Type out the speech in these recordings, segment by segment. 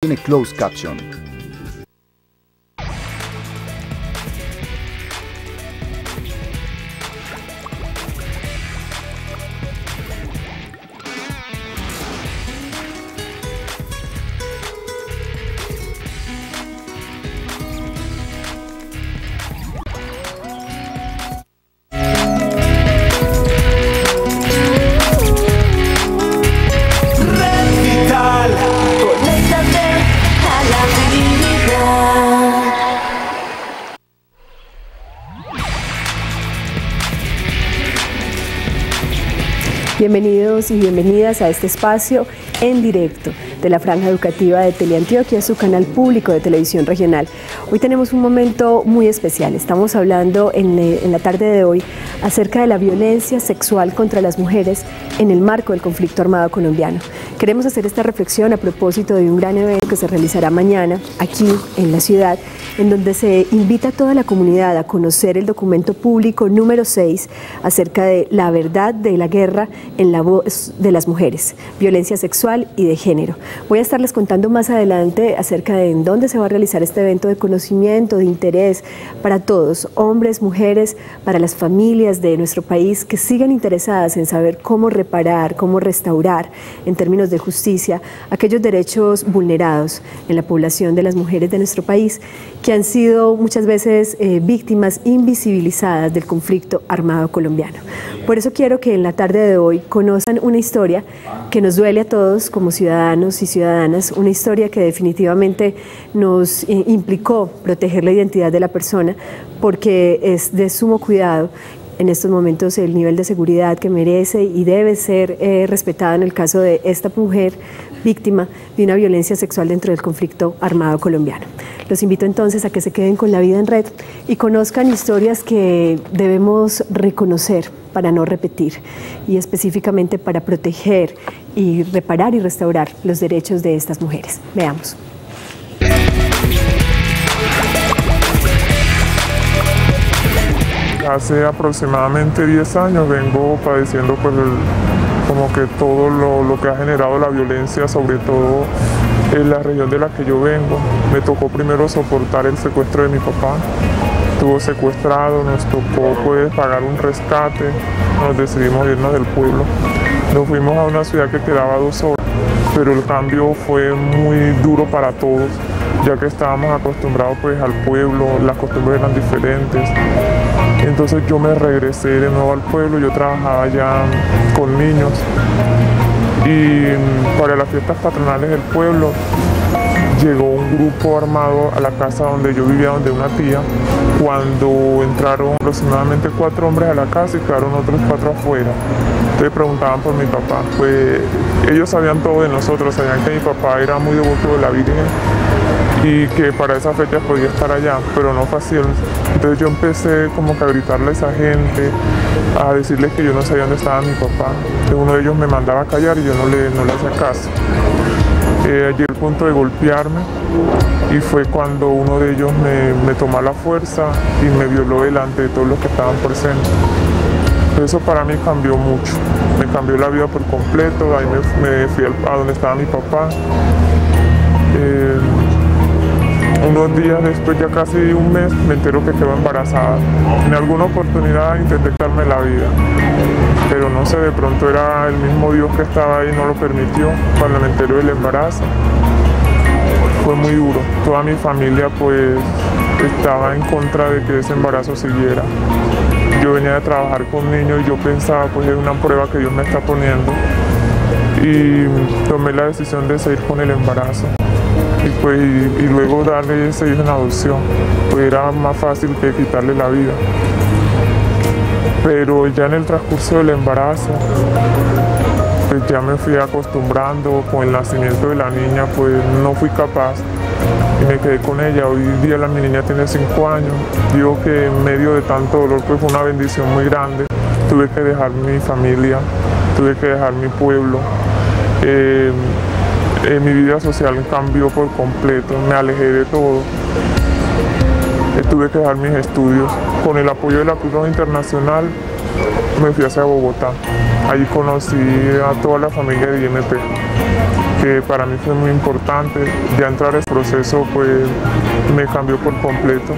Tiene closed caption. Bienvenidos y bienvenidas a este espacio en directo de la Franja Educativa de Teleantioquia, su canal público de televisión regional. Hoy tenemos un momento muy especial. Estamos hablando en la tarde de hoy acerca de la violencia sexual contra las mujeres en el marco del conflicto armado colombiano. Queremos hacer esta reflexión a propósito de un gran evento que se realizará mañana aquí en la ciudad, en donde se invita a toda la comunidad a conocer el documento público número 6 acerca de la verdad de la guerra en la voz de las mujeres, violencia sexual y de género. Voy a estarles contando más adelante acerca de en dónde se va a realizar este evento de conocimiento, de interés para todos, hombres, mujeres, para las familias de nuestro país que sigan interesadas en saber cómo reparar, cómo restaurar en términos de justicia aquellos derechos vulnerados en la población de las mujeres de nuestro país que han sido muchas veces víctimas invisibilizadas del conflicto armado colombiano. Por eso quiero que en la tarde de hoy conozcan una historia que nos duele a todos como ciudadanos y ciudadanas, una historia que definitivamente nos implicó proteger la identidad de la persona porque es de sumo cuidado en estos momentos el nivel de seguridad que merece y debe ser respetada en el caso de esta mujer víctima de una violencia sexual dentro del conflicto armado colombiano. Los invito entonces a que se queden con La Vida en Red y conozcan historias que debemos reconocer para no repetir y específicamente para proteger y reparar y restaurar los derechos de estas mujeres. Veamos. Hace aproximadamente 10 años vengo padeciendo pues, como que todo lo que ha generado la violencia, sobre todo en la región de la que yo vengo. Me tocó primero soportar el secuestro de mi papá. Estuvo secuestrado, nos tocó pues, pagar un rescate, nos decidimos irnos del pueblo. Nos fuimos a una ciudad que quedaba a 2 horas, pero el cambio fue muy duro para todos, ya que estábamos acostumbrados pues, al pueblo, las costumbres eran diferentes. Entonces yo me regresé de nuevo al pueblo, yo trabajaba ya con niños y para las fiestas patronales del pueblo llegó un grupo armado a la casa donde yo vivía, donde una tía, cuando entraron aproximadamente 4 hombres a la casa y quedaron otros 4 afuera. Entonces preguntaban por mi papá, pues ellos sabían todo de nosotros, sabían que mi papá era muy devoto de la Virgen y que para esa fecha podía estar allá, pero no fue así. Entonces yo empecé como que a gritarle a esa gente, a decirles que yo no sabía dónde estaba mi papá. Entonces uno de ellos me mandaba a callar y yo no le hacía caso. Allí el punto de golpearme y fue cuando uno de ellos me tomó a la fuerza y me violó delante de todos los que estaban presentes. Eso para mí cambió mucho, me cambió la vida por completo. Ahí me fui a donde estaba mi papá. Unos días después, ya casi un mes, me entero que quedó embarazada. En alguna oportunidad intenté quitarme la vida, pero no sé, de pronto era el mismo Dios que estaba ahí, no lo permitió. Cuando me enteré del embarazo, fue muy duro. Toda mi familia pues estaba en contra de que ese embarazo siguiera. Yo venía de trabajar con niños y yo pensaba pues es una prueba que Dios me está poniendo y tomé la decisión de seguir con el embarazo. Y luego darle ese hijo en adopción, pues era más fácil que quitarle la vida. Pero ya en el transcurso del embarazo, pues ya me fui acostumbrando. Con el nacimiento de la niña, pues no fui capaz y me quedé con ella. Hoy día mi niña tiene 5 años. Digo que en medio de tanto dolor, pues fue una bendición muy grande. Tuve que dejar mi familia, tuve que dejar mi pueblo. Mi vida social cambió por completo, me alejé de todo. Tuve que dejar mis estudios. Con el apoyo de la Cruz Roja Internacional me fui hacia Bogotá. Allí conocí a toda la familia de IMP, que que para mí fue muy importante. Ya entrar al proceso pues me cambió por completo.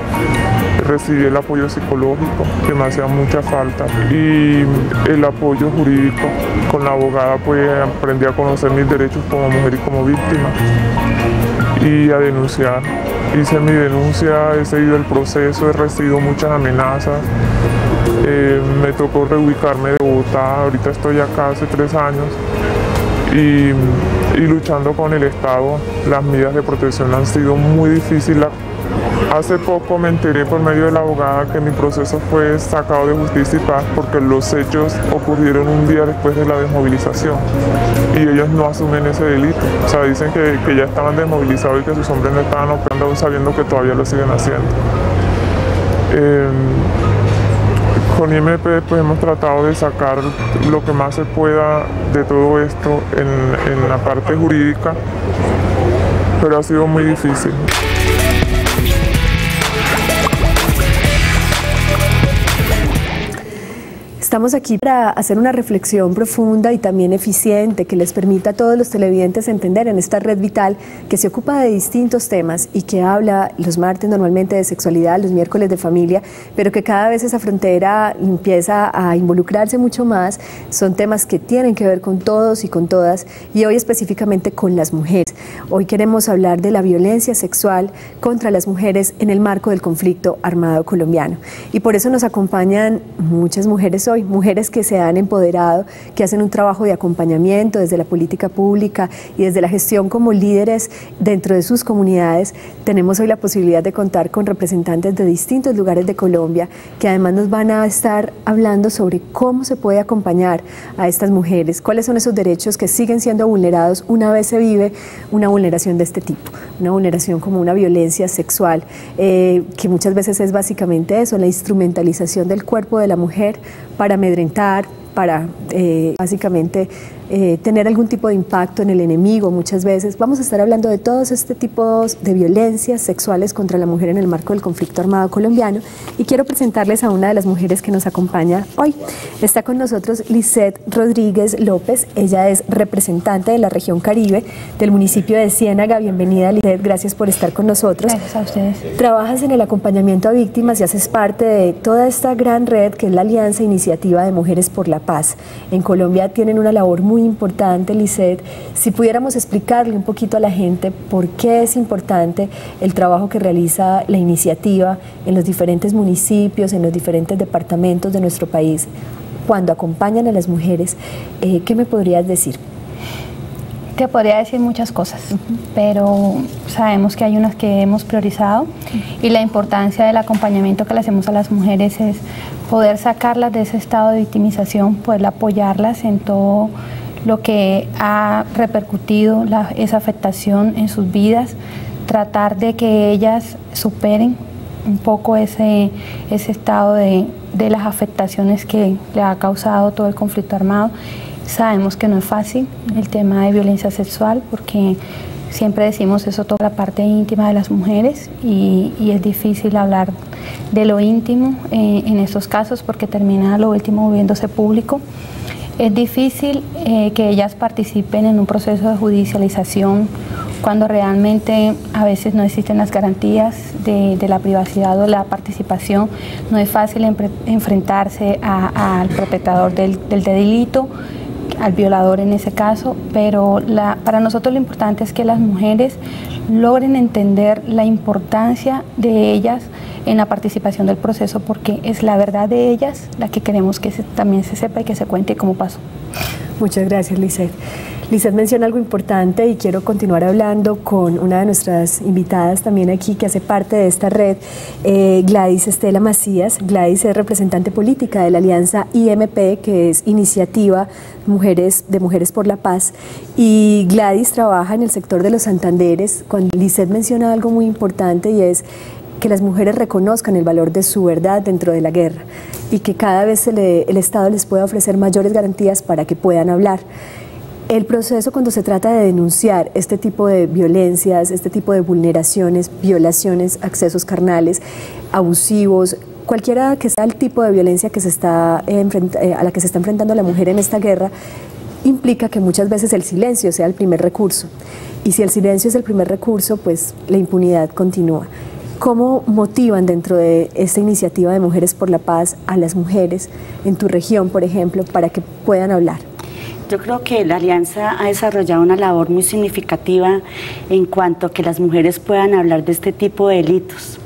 Recibí el apoyo psicológico que me hacía mucha falta y el apoyo jurídico. Con la abogada pues aprendí a conocer mis derechos como mujer y como víctima y a denunciar. Hice mi denuncia, he seguido el proceso, he recibido muchas amenazas. Me tocó reubicarme de Bogotá, ahorita estoy acá hace 3 años y luchando con el Estado. Las medidas de protección han sido muy difíciles. Hace poco me enteré por medio de la abogada que mi proceso fue sacado de Justicia y Paz porque los hechos ocurrieron un día después de la desmovilización y ellos no asumen ese delito. O sea, dicen que ya estaban desmovilizados y que sus hombres no estaban operando aún sabiendo que todavía lo siguen haciendo. Con IMP pues hemos tratado de sacar lo que más se pueda de todo esto en la parte jurídica, pero ha sido muy difícil. Estamos aquí para hacer una reflexión profunda y también eficiente que les permita a todos los televidentes entender en esta red vital que se ocupa de distintos temas y que habla los martes normalmente de sexualidad, los miércoles de familia, pero que cada vez esa frontera empieza a involucrarse mucho más. Son temas que tienen que ver con todos y con todas y hoy específicamente con las mujeres. Hoy queremos hablar de la violencia sexual contra las mujeres en el marco del conflicto armado colombiano y por eso nos acompañan muchas mujeres hoy. Mujeres que se han empoderado, que hacen un trabajo de acompañamiento desde la política pública y desde la gestión como líderes dentro de sus comunidades. Tenemos hoy la posibilidad de contar con representantes de distintos lugares de Colombia que además nos van a estar hablando sobre cómo se puede acompañar a estas mujeres, cuáles son esos derechos que siguen siendo vulnerados una vez se vive una vulneración de este tipo, una vulneración como una violencia sexual, que muchas veces es básicamente eso, la instrumentalización del cuerpo de la mujer para amedrentar, para básicamente tener algún tipo de impacto en el enemigo muchas veces. Vamos a estar hablando de todos este tipo de violencias sexuales contra la mujer en el marco del conflicto armado colombiano y quiero presentarles a una de las mujeres que nos acompaña hoy. Está con nosotros Lisette Rodríguez López, ella es representante de la región Caribe del municipio de Ciénaga. Bienvenida Lisette, gracias por estar con nosotros. Gracias a ustedes. Trabajas en el acompañamiento a víctimas y haces parte de toda esta gran red que es la Alianza Iniciativa de Mujeres por la Paz. En Colombia tienen una labor muy importante, Lisette. Si pudiéramos explicarle un poquito a la gente por qué es importante el trabajo que realiza la iniciativa en los diferentes municipios, en los diferentes departamentos de nuestro país, cuando acompañan a las mujeres, ¿qué me podrías decir? Te podría decir muchas cosas, pero sabemos que hay unas que hemos priorizado y la importancia del acompañamiento que le hacemos a las mujeres es poder sacarlas de ese estado de victimización, poder apoyarlas en todo lo que ha repercutido esa afectación en sus vidas, tratar de que ellas superen un poco ese estado de las afectaciones que le ha causado todo el conflicto armado. Sabemos que no es fácil el tema de violencia sexual porque siempre decimos eso, toda la parte íntima de las mujeres y es difícil hablar de lo íntimo en estos casos porque termina lo último volviéndose público. Es difícil que ellas participen en un proceso de judicialización cuando realmente a veces no existen las garantías de la privacidad o la participación. No es fácil enfrentarse al perpetrador del delito, al violador en ese caso, pero para nosotros lo importante es que las mujeres logren entender la importancia de ellas en la participación del proceso, porque es la verdad de ellas la que queremos que también se sepa y que se cuente cómo pasó. Muchas gracias, Lisette. Lisette menciona algo importante y quiero continuar hablando con una de nuestras invitadas también aquí que hace parte de esta red, Gladys Estela Macías. Gladys es representante política de la Alianza IMP, que es Iniciativa de Mujeres por la Paz, y Gladys trabaja en el sector de los Santanderes. Cuando Lisette menciona algo muy importante y es que las mujeres reconozcan el valor de su verdad dentro de la guerra y que cada vez el Estado les pueda ofrecer mayores garantías para que puedan hablar. El proceso cuando se trata de denunciar este tipo de violencias, este tipo de vulneraciones, violaciones, accesos carnales, abusivos, cualquiera que sea el tipo de violencia que a la que se está enfrentando la mujer en esta guerra, implica que muchas veces el silencio sea el primer recurso. Y si el silencio es el primer recurso, pues la impunidad continúa. ¿Cómo motivan dentro de esta iniciativa de Mujeres por la Paz a las mujeres en tu región, por ejemplo, para que puedan hablar? Yo creo que la Alianza ha desarrollado una labor muy significativa en cuanto a que las mujeres puedan hablar de este tipo de delitos.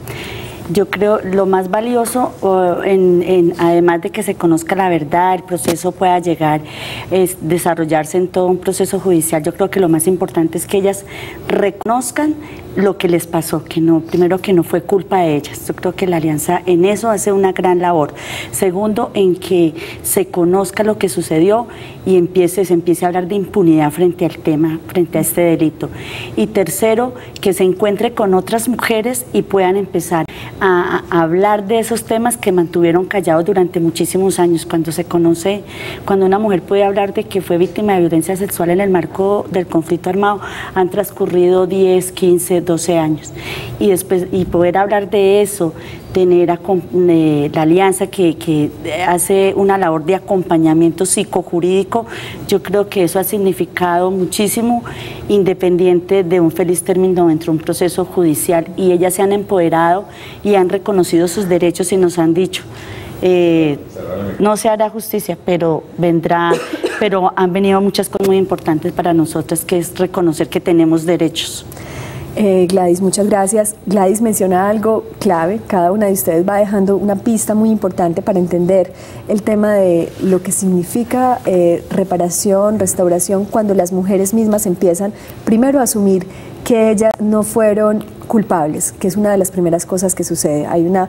Yo creo lo más valioso, además de que se conozca la verdad, el proceso pueda llegar, es desarrollarse en todo un proceso judicial. Yo creo que lo más importante es que ellas reconozcan lo que les pasó, primero que no fue culpa de ellas. Yo creo que la Alianza en eso hace una gran labor. Segundo, en que se conozca lo que sucedió y se empiece a hablar de impunidad frente al tema, frente a este delito. Y tercero, que se encuentre con otras mujeres y puedan empezar a hablar de esos temas que mantuvieron callados durante muchísimos años. Cuando una mujer puede hablar de que fue víctima de violencia sexual en el marco del conflicto armado, han transcurrido 10, 15, 12 años. Y poder hablar de eso, tener la Alianza que hace una labor de acompañamiento psicojurídico, yo creo que eso ha significado muchísimo, independiente de un feliz término dentro de un proceso judicial, y ellas se han empoderado y han reconocido sus derechos y nos han dicho, no se hará justicia, pero han venido muchas cosas muy importantes para nosotras, que es reconocer que tenemos derechos. Gladys, muchas gracias. Gladys menciona algo clave, cada una de ustedes va dejando una pista muy importante para entender el tema de lo que significa reparación, restauración, cuando las mujeres mismas empiezan primero a asumir que ellas no fueron culpables, que es una de las primeras cosas que sucede. Hay una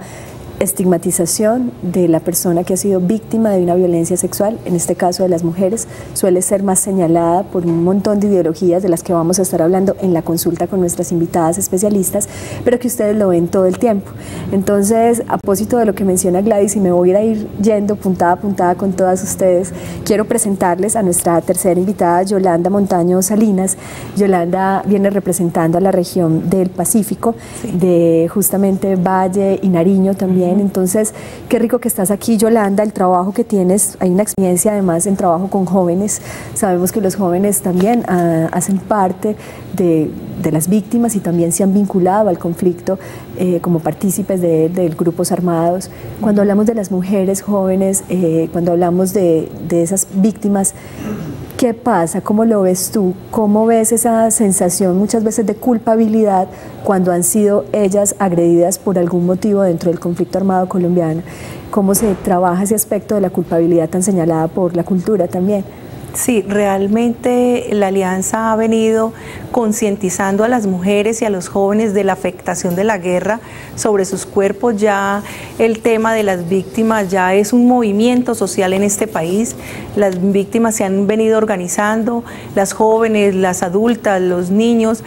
estigmatización de la persona que ha sido víctima de una violencia sexual, en este caso de las mujeres, suele ser más señalada por un montón de ideologías de las que vamos a estar hablando en la consulta con nuestras invitadas especialistas, pero que ustedes lo ven todo el tiempo. Entonces, a propósito de lo que menciona Gladys, y me voy a ir yendo puntada a puntada con todas ustedes, quiero presentarles a nuestra tercera invitada, Yolanda Montaño Salinas. Yolanda viene representando a la región del Pacífico, sí, de justamente Valle y Nariño también. Entonces, qué rico que estás aquí, Yolanda. El trabajo que tienes, hay una experiencia además en trabajo con jóvenes. Sabemos que los jóvenes también hacen parte de las víctimas y también se han vinculado al conflicto como partícipes de grupos armados. Cuando hablamos de las mujeres jóvenes, cuando hablamos de esas víctimas, ¿qué pasa? ¿Cómo lo ves tú? ¿Cómo ves esa sensación muchas veces de culpabilidad cuando han sido ellas agredidas por algún motivo dentro del conflicto armado colombiano? ¿Cómo se trabaja ese aspecto de la culpabilidad tan señalada por la cultura también? Sí, realmente la Alianza ha venido concientizando a las mujeres y a los jóvenes de la afectación de la guerra sobre sus cuerpos. Ya el tema de las víctimas ya es un movimiento social en este país. Las víctimas se han venido organizando, las jóvenes, las adultas, los niños,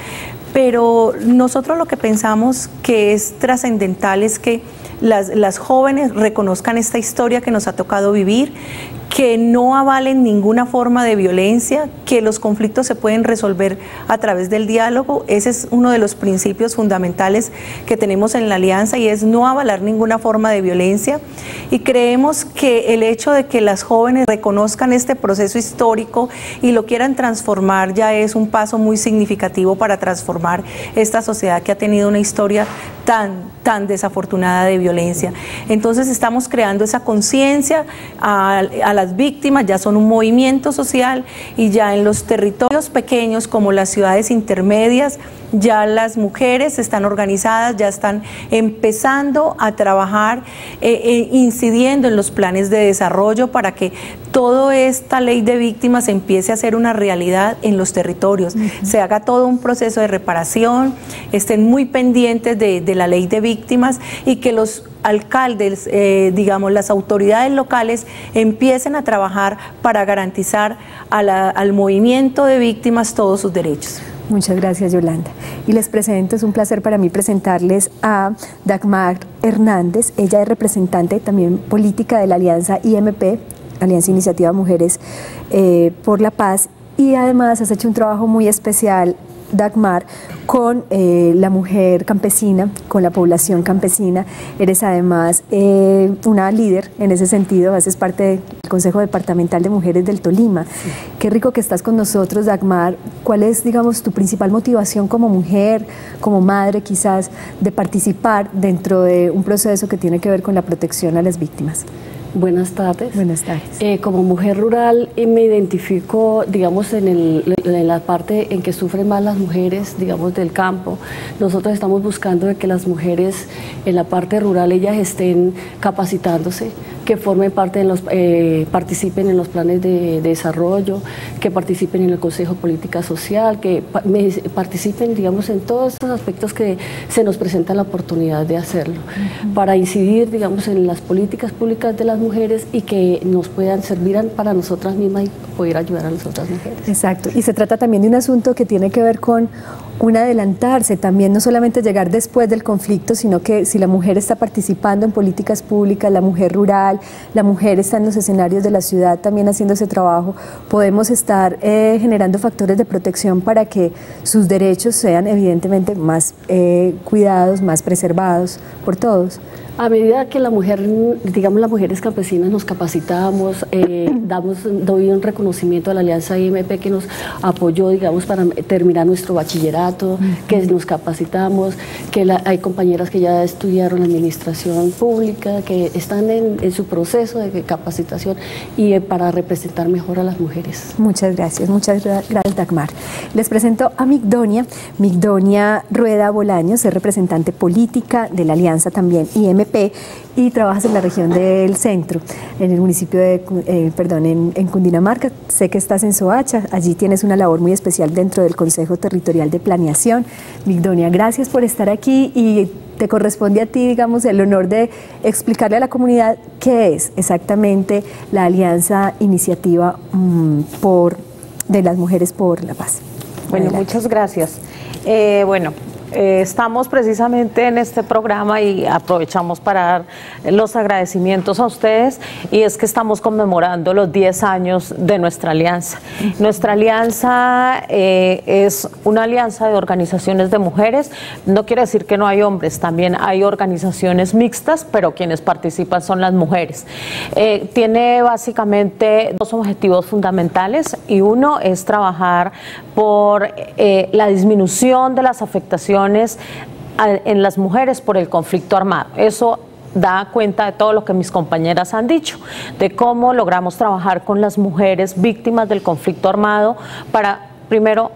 pero nosotros lo que pensamos que es trascendental es que las jóvenes reconozcan esta historia que nos ha tocado vivir, que no avalen ninguna forma de violencia, que los conflictos se pueden resolver a través del diálogo. Ese es uno de los principios fundamentales que tenemos en la Alianza, y es no avalar ninguna forma de violencia. Y creemos que el hecho de que las jóvenes reconozcan este proceso histórico y lo quieran transformar ya es un paso muy significativo para transformar esta sociedad que ha tenido una historia tan desafortunada de violencia. Entonces estamos creando esa conciencia a las víctimas, ya son un movimiento social, y ya en los territorios pequeños como las ciudades intermedias, ya las mujeres están organizadas, ya están empezando a trabajar, incidiendo en los planes de desarrollo para que toda esta ley de víctimas empiece a ser una realidad en los territorios, se haga todo un proceso de reparación, estén muy pendientes de la ley de víctimas, y que los alcaldes, digamos, las autoridades locales empiecen a trabajar para garantizar al movimiento de víctimas todos sus derechos. Muchas gracias, Yolanda. Y les presento, es un placer para mí presentarles a Dagmar Hernández. Ella es representante también política de la Alianza IMP, Alianza Iniciativa Mujeres por la Paz, y además has hecho un trabajo muy especial Dagmar, con la mujer campesina, con la población campesina. Eres además una líder en ese sentido, haces parte del Consejo Departamental de Mujeres del Tolima. Sí. Qué rico que estás con nosotros, Dagmar. ¿Cuál es, digamos, tu principal motivación como mujer, como madre quizás, de participar dentro de un proceso que tiene que ver con la protección a las víctimas? Buenas tardes. Buenas tardes. Como mujer rural me identifico, digamos, en la parte en que sufren más las mujeres, digamos, del campo. Nosotros estamos buscando de que las mujeres en la parte rural, ellas estén capacitándose, que formen parte de los, participen en los planes de desarrollo, que participen en el Consejo de Política Social, que participen, digamos, en todos estos aspectos que se nos presenta la oportunidad de hacerlo, para incidir, digamos, en las políticas públicas de las mujeres y que nos puedan servir para nosotras mismas y poder ayudar a las otras mujeres. Exacto, y se trata también de un asunto que tiene que ver con un adelantarse también, no solamente llegar después del conflicto, sino que si la mujer está participando en políticas públicas, la mujer rural, la mujer está en los escenarios de la ciudad también haciendo ese trabajo, podemos estar generando factores de protección para que sus derechos sean evidentemente más cuidados, más preservados por todos. A medida que la mujer, digamos, las mujeres campesinas nos capacitamos, doy un reconocimiento a la Alianza IMP que nos apoyó, digamos, para terminar nuestro bachillerato, que nos capacitamos, que hay compañeras que ya estudiaron administración pública, que están en su proceso de capacitación y para representar mejor a las mujeres. Muchas gracias, Dagmar. Les presento a Migdonia Rueda Bolaños, es representante política de la Alianza también IMP, y trabajas en la región del centro, en el municipio de, en Cundinamarca. Sé que estás en Soacha, allí tienes una labor muy especial dentro del Consejo Territorial de Planeación. Migdonia, gracias por estar aquí y te corresponde a ti, digamos, el honor de explicarle a la comunidad qué es exactamente la Alianza Iniciativa de las Mujeres por la Paz. Bueno, adelante. Muchas gracias. Estamos precisamente en este programa y aprovechamos para dar los agradecimientos a ustedes, y es que estamos conmemorando los 10 años de nuestra alianza. Nuestra alianza es una alianza de organizaciones de mujeres. No quiere decir que no hay hombres, también hay organizaciones mixtas, pero quienes participan son las mujeres. Tiene básicamente dos objetivos fundamentales, y uno es trabajar por la disminución de las afectaciones en las mujeres por el conflicto armado. Eso da cuenta de todo lo que mis compañeras han dicho, de cómo logramos trabajar con las mujeres víctimas del conflicto armado para, primero,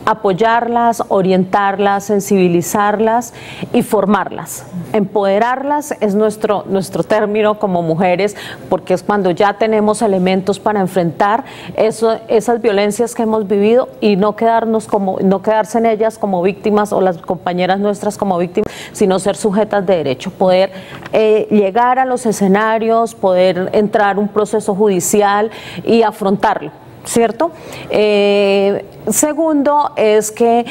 apoyarlas, orientarlas, sensibilizarlas y formarlas. Empoderarlas es nuestro término como mujeres, porque es cuando ya tenemos elementos para enfrentar esas violencias que hemos vivido y no quedarse en ellas como víctimas, o las compañeras nuestras como víctimas, sino ser sujetas de derecho, poder llegar a los escenarios, poder entrar a un proceso judicial y afrontarlo, ¿cierto? Segundo es que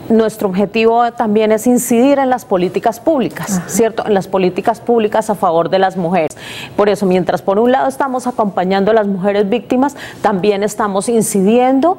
nuestro objetivo también es incidir en las políticas públicas, ¿cierto? En las políticas públicas a favor de las mujeres. Por eso, mientras por un lado estamos acompañando a las mujeres víctimas, también estamos incidiendo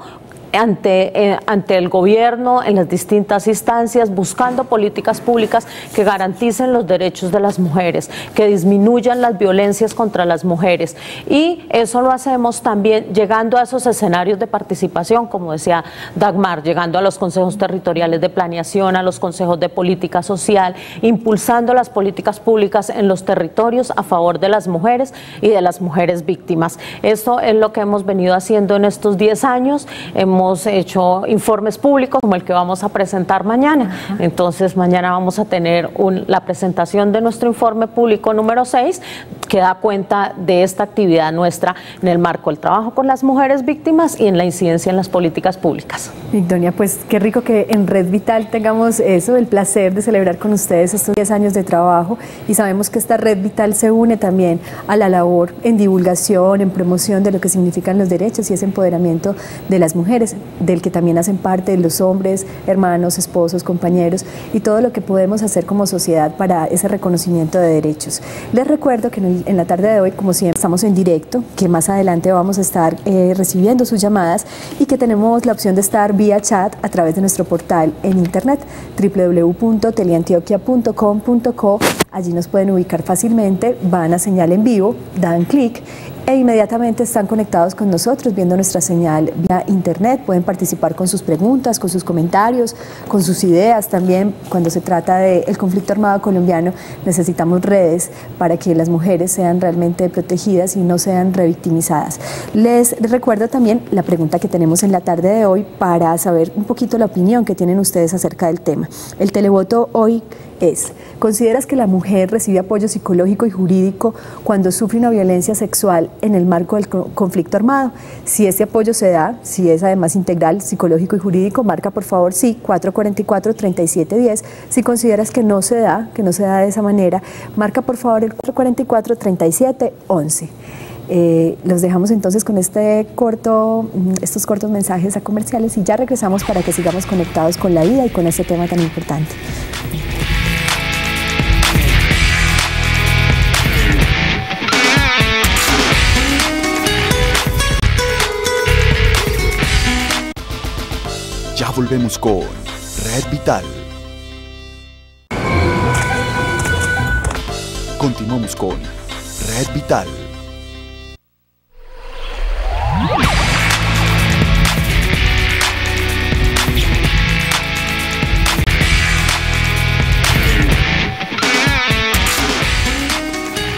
ante el gobierno en las distintas instancias, buscando políticas públicas que garanticen los derechos de las mujeres, que disminuyan las violencias contra las mujeres, y eso lo hacemos también llegando a esos escenarios de participación, como decía Dagmar, llegando a los consejos territoriales de planeación, a los consejos de política social, impulsando las políticas públicas en los territorios a favor de las mujeres y de las mujeres víctimas. Esto es lo que hemos venido haciendo en estos 10 años. Hemos hecho informes públicos como el que vamos a presentar mañana. Entonces mañana vamos a tener la presentación de nuestro informe público número 6, que da cuenta de esta actividad nuestra en el marco del trabajo con las mujeres víctimas y en la incidencia en las políticas públicas. Migdonia, pues qué rico que en Red Vital tengamos eso, el placer de celebrar con ustedes estos 10 años de trabajo, y sabemos que esta Red Vital se une también a la labor en divulgación, en promoción de lo que significan los derechos y ese empoderamiento de las mujeres. mujeres, del que también hacen parte los hombres, hermanos, esposos, compañeros y todo lo que podemos hacer como sociedad para ese reconocimiento de derechos. Les recuerdo que en la tarde de hoy, como siempre, estamos en directo, que más adelante vamos a estar recibiendo sus llamadas y que tenemos la opción de estar vía chat a través de nuestro portal en internet www.teleantioquia.com.co. Allí nos pueden ubicar fácilmente, van a señal en vivo, dan clic e inmediatamente están conectados con nosotros viendo nuestra señal vía internet. Pueden participar con sus preguntas, con sus comentarios, con sus ideas. También cuando se trata del conflicto armado colombiano necesitamos redes para que las mujeres sean realmente protegidas y no sean revictimizadas. Les recuerdo también la pregunta que tenemos en la tarde de hoy para saber un poquito la opinión que tienen ustedes acerca del tema. El televoto hoy es: ¿consideras que la mujer recibe apoyo psicológico y jurídico cuando sufre una violencia sexual en el marco del conflicto armado? Si ese apoyo se da, si es además integral, psicológico y jurídico, marca por favor sí, 444-3710. Si consideras que no se da de esa manera, marca por favor el 444-3711. Los dejamos entonces con estos cortos mensajes a comerciales y ya regresamos para que sigamos conectados con la vida y con este tema tan importante. Ya volvemos con Red Vital. Continuamos con Red Vital.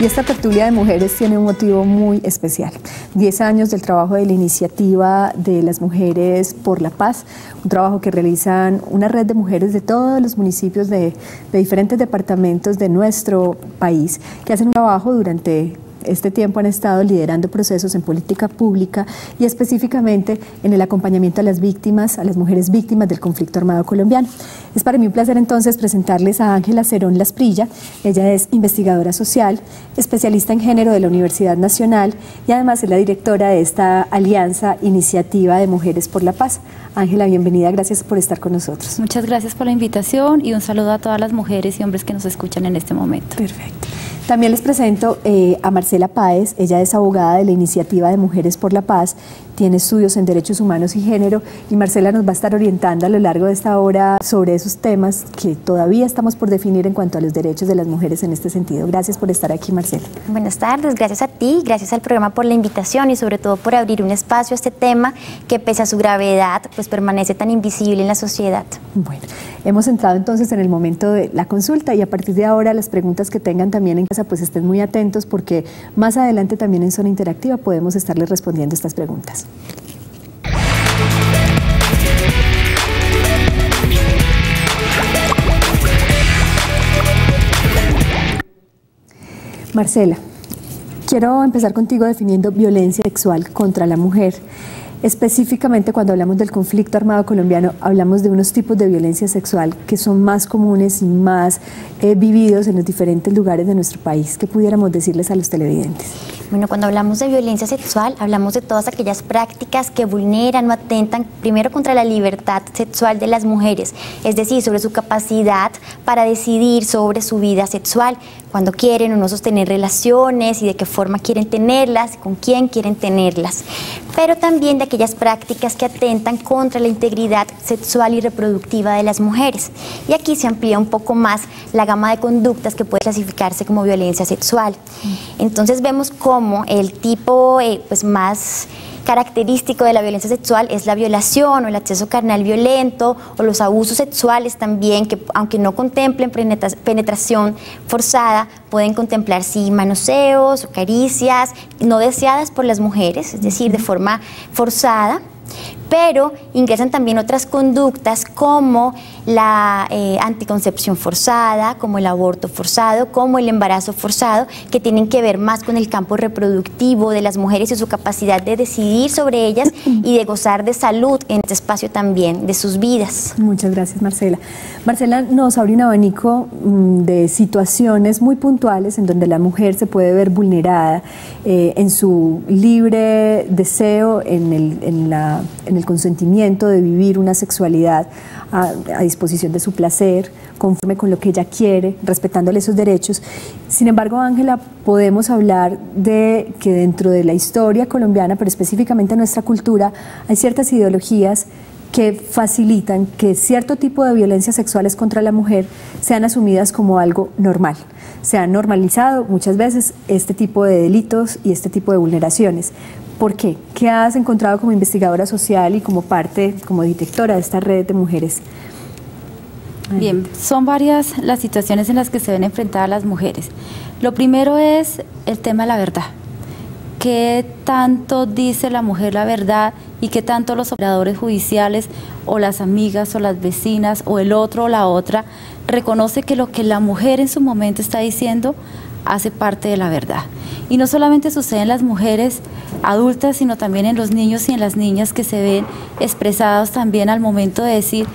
Y esta tertulia de mujeres tiene un motivo muy especial. 10 años del trabajo de la iniciativa de las mujeres por la paz, un trabajo que realizan una red de mujeres de todos los municipios de diferentes departamentos de nuestro país, que hacen un trabajo durante este tiempo, han estado liderando procesos en política pública y específicamente en el acompañamiento a las víctimas, a las mujeres víctimas del conflicto armado colombiano. Es para mí un placer entonces presentarles a Ángela Cerón Lasprilla. Ella es investigadora social, especialista en género de la Universidad Nacional y además es la directora de esta alianza Iniciativa de Mujeres por la Paz. Ángela, bienvenida, gracias por estar con nosotros. Muchas gracias por la invitación y un saludo a todas las mujeres y hombres que nos escuchan en este momento. Perfecto. También les presento a Marcela Páez. Ella es abogada de la Iniciativa de Mujeres por la Paz, tiene estudios en Derechos Humanos y Género y Marcela nos va a estar orientando a lo largo de esta hora sobre esos temas que todavía estamos por definir en cuanto a los derechos de las mujeres en este sentido. Gracias por estar aquí, Marcela. Buenas tardes, gracias a ti, gracias al programa por la invitación y sobre todo por abrir un espacio a este tema que pese a su gravedad pues permanece tan invisible en la sociedad. Bueno, hemos entrado entonces en el momento de la consulta y a partir de ahora las preguntas que tengan también en casa pues estén muy atentos porque más adelante también en Zona Interactiva podemos estarles respondiendo estas preguntas. Marcela, quiero empezar contigo definiendo violencia sexual contra la mujer. Específicamente cuando hablamos del conflicto armado colombiano, hablamos de unos tipos de violencia sexual que son más comunes y más vividos en los diferentes lugares de nuestro país. ¿Qué pudiéramos decirles a los televidentes? Bueno, cuando hablamos de violencia sexual, hablamos de todas aquellas prácticas que vulneran o atentan primero contra la libertad sexual de las mujeres, es decir, sobre su capacidad para decidir sobre su vida sexual, cuando quieren o no sostener relaciones y de qué forma quieren tenerlas, con quién quieren tenerlas, pero también de aquellas prácticas que atentan contra la integridad sexual y reproductiva de las mujeres. Y aquí se amplía un poco más la gama de conductas que puede clasificarse como violencia sexual. Entonces vemos cómo el tipo pues más característico de la violencia sexual es la violación o el acceso carnal violento o los abusos sexuales también, que aunque no contemplen penetración forzada, pueden contemplar sí manoseos o caricias no deseadas por las mujeres, es decir, de forma forzada. Pero ingresan también otras conductas como la anticoncepción forzada, como el aborto forzado, como el embarazo forzado, que tienen que ver más con el campo reproductivo de las mujeres y su capacidad de decidir sobre ellas y de gozar de salud en este espacio también de sus vidas. Muchas gracias, Marcela. Marcela nos abre un abanico de situaciones muy puntuales en donde la mujer se puede ver vulnerada en su libre deseo, en el el consentimiento de vivir una sexualidad a disposición de su placer, conforme con lo que ella quiere, respetándole esos derechos. Sin embargo, Ángela, podemos hablar de que dentro de la historia colombiana, pero específicamente en nuestra cultura, hay ciertas ideologías que facilitan que cierto tipo de violencias sexuales contra la mujer sean asumidas como algo normal. Se han normalizado muchas veces este tipo de delitos y este tipo de vulneraciones. ¿Por qué? ¿Qué has encontrado como investigadora social y como parte, como directora de esta red de mujeres? Bien, son varias las situaciones en las que se ven enfrentadas las mujeres. Lo primero es el tema de la verdad. ¿Qué tanto dice la mujer la verdad y qué tanto los operadores judiciales o las amigas o las vecinas o el otro o la otra reconoce que lo que la mujer en su momento está diciendo hace parte de la verdad? Y no solamente sucede en las mujeres adultas, sino también en los niños y en las niñas, que se ven expresados también al momento de decir: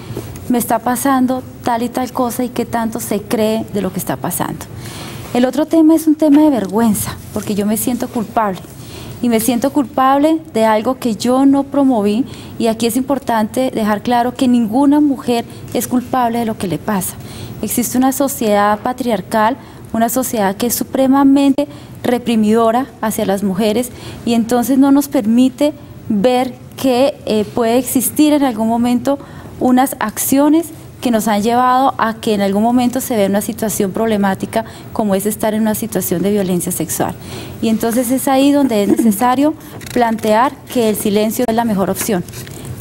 me está pasando tal y tal cosa, y qué tanto se cree de lo que está pasando. El otro tema es un tema de vergüenza, porque yo me siento culpable. Y me siento culpable de algo que yo no promoví, y aquí es importante dejar claro que ninguna mujer es culpable de lo que le pasa. Existe una sociedad patriarcal, una sociedad que es supremamente reprimidora hacia las mujeres, y entonces no nos permite ver que puede existir en algún momento unas acciones que nos han llevado a que en algún momento se vea una situación problemática, como es estar en una situación de violencia sexual. Y entonces es ahí donde es necesario plantear que el silencio es la mejor opción.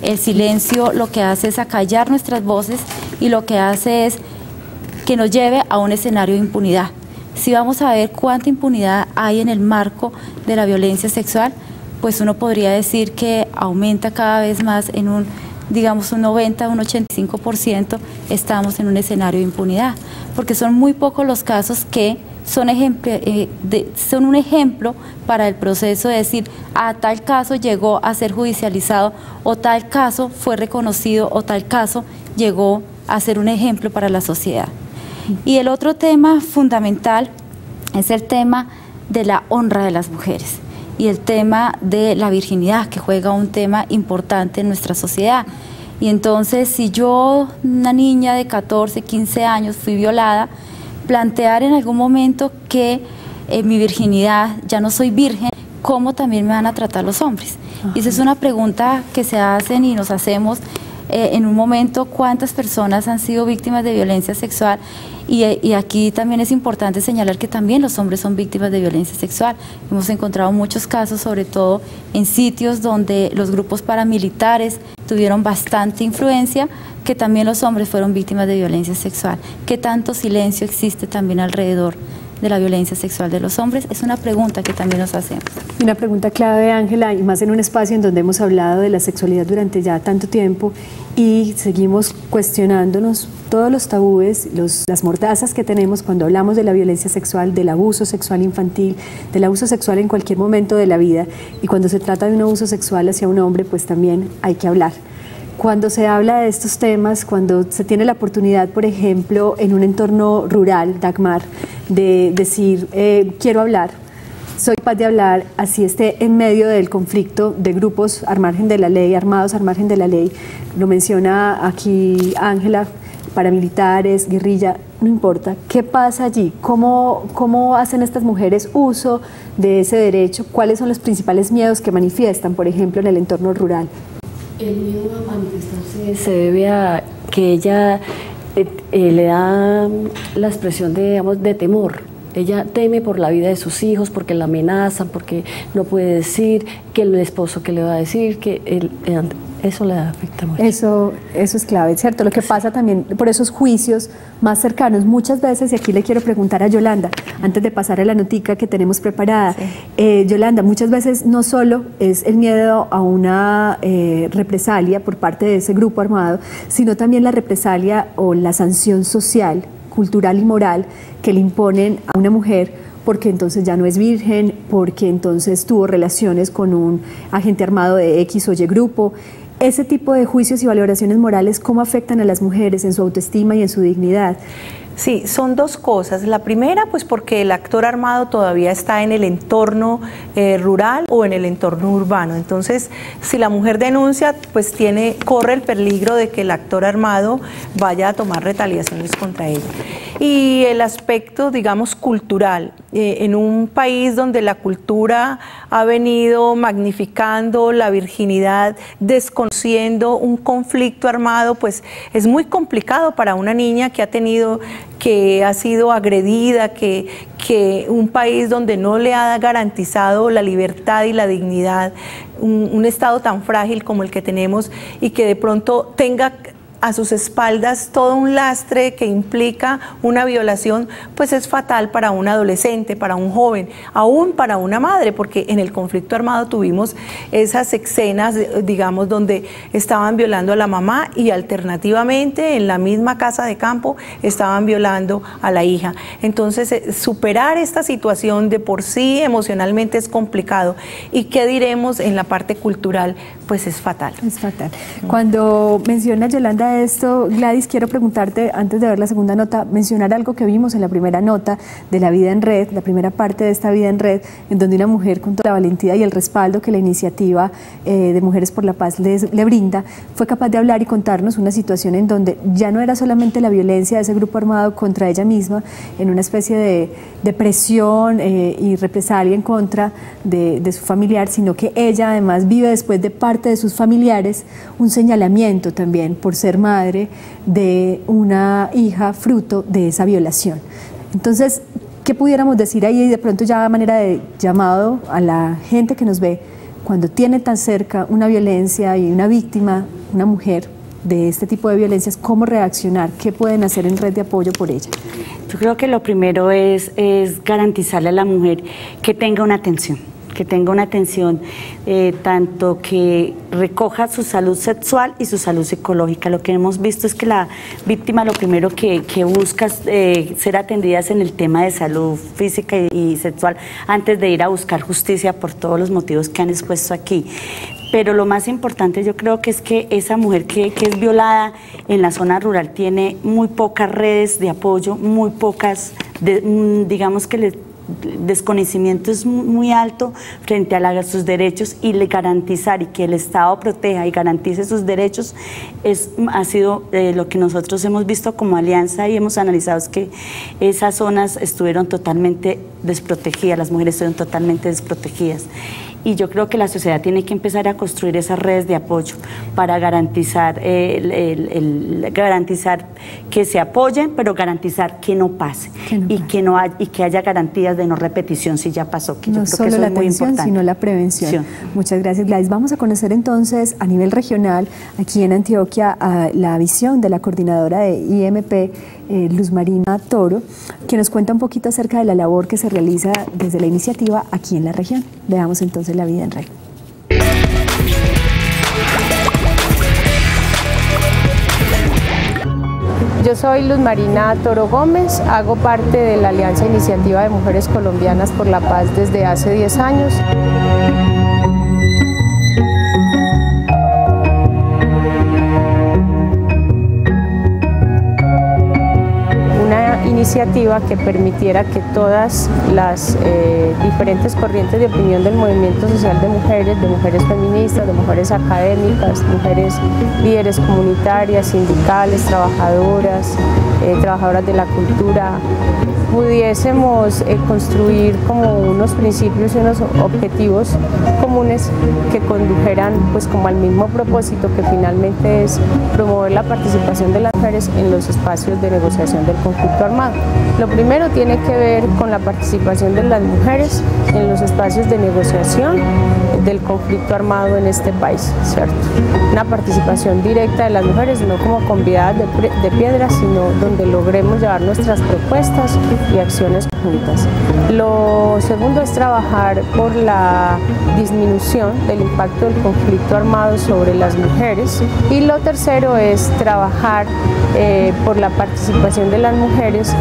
El silencio lo que hace es acallar nuestras voces, y lo que hace es que nos lleve a un escenario de impunidad. Si vamos a ver cuánta impunidad hay en el marco de la violencia sexual, pues uno podría decir que aumenta cada vez más en un, digamos, un 90, un 85%, estamos en un escenario de impunidad, porque son muy pocos los casos que son un ejemplo para el proceso de decir: a tal caso llegó a ser judicializado, o tal caso fue reconocido, o tal caso llegó a ser un ejemplo para la sociedad. Y el otro tema fundamental es el tema de la honra de las mujeres y el tema de la virginidad, que juega un tema importante en nuestra sociedad. Y entonces, si yo, una niña de 14, 15 años, fui violada, plantear en algún momento que mi virginidad, ya no soy virgen, ¿cómo también me van a tratar los hombres? Y esa es una pregunta que se hacen y nos hacemos en un momento: ¿cuántas personas han sido víctimas de violencia sexual? Y aquí también es importante señalar que también los hombres son víctimas de violencia sexual. Hemos encontrado muchos casos, sobre todo en sitios donde los grupos paramilitares tuvieron bastante influencia, que también los hombres fueron víctimas de violencia sexual. ¿Qué tanto silencio existe también alrededor de la violencia sexual de los hombres? Es una pregunta que también nos hacemos. Una pregunta clave, Ángela, y más en un espacio en donde hemos hablado de la sexualidad durante ya tanto tiempo y seguimos cuestionándonos todos los tabúes, las mordazas que tenemos cuando hablamos de la violencia sexual, del abuso sexual infantil, del abuso sexual en cualquier momento de la vida, y cuando se trata de un abuso sexual hacia un hombre, pues también hay que hablar. Cuando se habla de estos temas, cuando se tiene la oportunidad, por ejemplo, en un entorno rural, Dagmar, de decir: quiero hablar, soy capaz de hablar, así esté en medio del conflicto de grupos al margen de la ley, armados al margen de la ley, lo menciona aquí Ángela, paramilitares, guerrilla, no importa, ¿qué pasa allí? ¿Cómo hacen estas mujeres uso de ese derecho? ¿Cuáles son los principales miedos que manifiestan, por ejemplo, en el entorno rural? El miedo a manifestarse se debe a que ella le da la expresión de, digamos, de temor. Ella teme por la vida de sus hijos, porque la amenazan, porque no puede decir, que el esposo que le va a decir, que eso le afecta mucho. Eso es clave, ¿cierto? Lo que pasa también por esos juicios más cercanos, muchas veces, y aquí le quiero preguntar a Yolanda, antes de pasar a la notica que tenemos preparada. Sí. Yolanda, muchas veces no solo es el miedo a una represalia por parte de ese grupo armado, sino también la represalia o la sanción social, cultural y moral que le imponen a una mujer, porque entonces ya no es virgen, porque entonces tuvo relaciones con un agente armado de X o Y grupo. ese tipo de juicios y valoraciones morales, ¿cómo afectan a las mujeres en su autoestima y en su dignidad? Sí, son dos cosas. La primera, pues porque el actor armado todavía está en el entorno rural o en el entorno urbano. Entonces, si la mujer denuncia, pues corre el peligro de que el actor armado vaya a tomar retaliaciones contra ella. Y el aspecto, digamos, cultural. En un país donde la cultura ha venido magnificando la virginidad, desconociendo un conflicto armado, pues es muy complicado para una niña que ha sido agredida, que un país donde no le ha garantizado la libertad y la dignidad, un estado tan frágil como el que tenemos, y que de pronto tenga a sus espaldas todo un lastre que implica una violación, pues es fatal para un adolescente, para un joven, aún para una madre, porque en el conflicto armado tuvimos esas escenas, digamos, donde estaban violando a la mamá y alternativamente en la misma casa de campo estaban violando a la hija. Entonces, superar esta situación de por sí emocionalmente es complicado, y qué diremos en la parte cultural, pues es fatal. Es fatal. Cuando menciona Yolanda esto, Gladys, quiero preguntarte, antes de ver la segunda nota, mencionar algo que vimos en la primera nota de La Vida en Red, la primera parte de esta Vida en Red, en donde una mujer, con toda la valentía y el respaldo que la iniciativa de Mujeres por la Paz le brinda, fue capaz de hablar y contarnos una situación en donde ya no era solamente la violencia de ese grupo armado contra ella misma, en una especie de presión y represalia en contra de su familiar, sino que ella además vive después de parte de sus familiares un señalamiento también por ser madre de una hija fruto de esa violación. Entonces, ¿qué pudiéramos decir ahí de pronto ya de manera de llamado a la gente que nos ve cuando tiene tan cerca una violencia y una víctima, una mujer de este tipo de violencias, cómo reaccionar? ¿Qué pueden hacer en red de apoyo por ella? Yo creo que lo primero es garantizarle a la mujer que tenga una atención. Tanto que recoja su salud sexual y su salud psicológica. Lo que hemos visto es que la víctima lo primero que busca es ser atendidas en el tema de salud física y sexual antes de ir a buscar justicia por todos los motivos que han expuesto aquí. Pero lo más importante yo creo que es que esa mujer que es violada en la zona rural tiene muy pocas redes de apoyo, muy pocas, digamos que el desconocimiento es muy alto frente a sus derechos, y le garantizar y que el Estado proteja y garantice sus derechos ha sido lo que nosotros hemos visto como alianza, y hemos analizado es que esas zonas estuvieron totalmente desprotegidas, las mujeres estuvieron totalmente desprotegidas. Y yo creo que la sociedad tiene que empezar a construir esas redes de apoyo para garantizar, garantizar que se apoyen, pero garantizar que no pase, y que haya garantías de no repetición si ya pasó, que yo creo que eso es muy importante. Sino la prevención. Muchas gracias, Gladys. Vamos a conocer entonces a nivel regional, aquí en Antioquia, a la visión de la coordinadora de IMP, Luz Marina Toro, que nos cuenta un poquito acerca de la labor que se realiza desde la iniciativa aquí en la región. Veamos entonces La Vida en Red. Yo soy Luz Marina Toro Gómez, hago parte de la Alianza Iniciativa de Mujeres Colombianas por la Paz desde hace 10 años. Iniciativa que permitiera que todas las diferentes corrientes de opinión del movimiento social de mujeres feministas, de mujeres académicas, mujeres líderes comunitarias, sindicales, trabajadoras, trabajadoras de la cultura, pudiésemos construir como unos principios y unos objetivos comunes que condujeran pues como al mismo propósito, que finalmente es promover la participación de las mujeres en los espacios de negociación del conflicto armado. Lo primero tiene que ver con la participación de las mujeres en los espacios de negociación del conflicto armado en este país, ¿cierto? Una participación directa de las mujeres, no como convidadas de piedra, sino donde donde logremos llevar nuestras propuestas y acciones juntas. Lo segundo es trabajar por la disminución del impacto del conflicto armado sobre las mujeres, y lo tercero es trabajar por la participación de las mujeres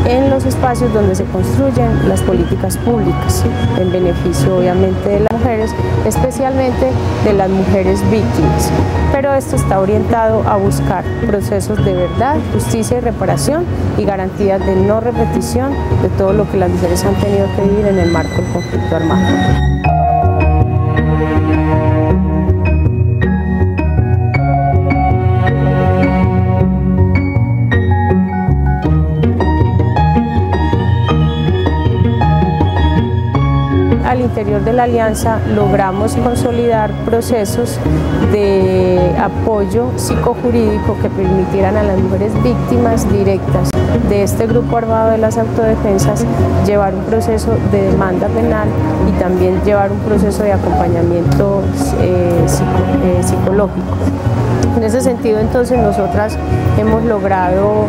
en los espacios donde se construyen las políticas públicas, en beneficio obviamente de las mujeres, especialmente de las mujeres víctimas. Pero esto está orientado a buscar procesos de verdad, justicia y reparación y garantías de no repetición de todo lo que las mujeres han tenido que vivir en el marco del conflicto armado. Al interior de la alianza logramos consolidar procesos de apoyo psicojurídico que permitieran a las mujeres víctimas directas de este grupo armado de las autodefensas llevar un proceso de demanda penal y también llevar un proceso de acompañamiento psicológico. En ese sentido, entonces, nosotras hemos logrado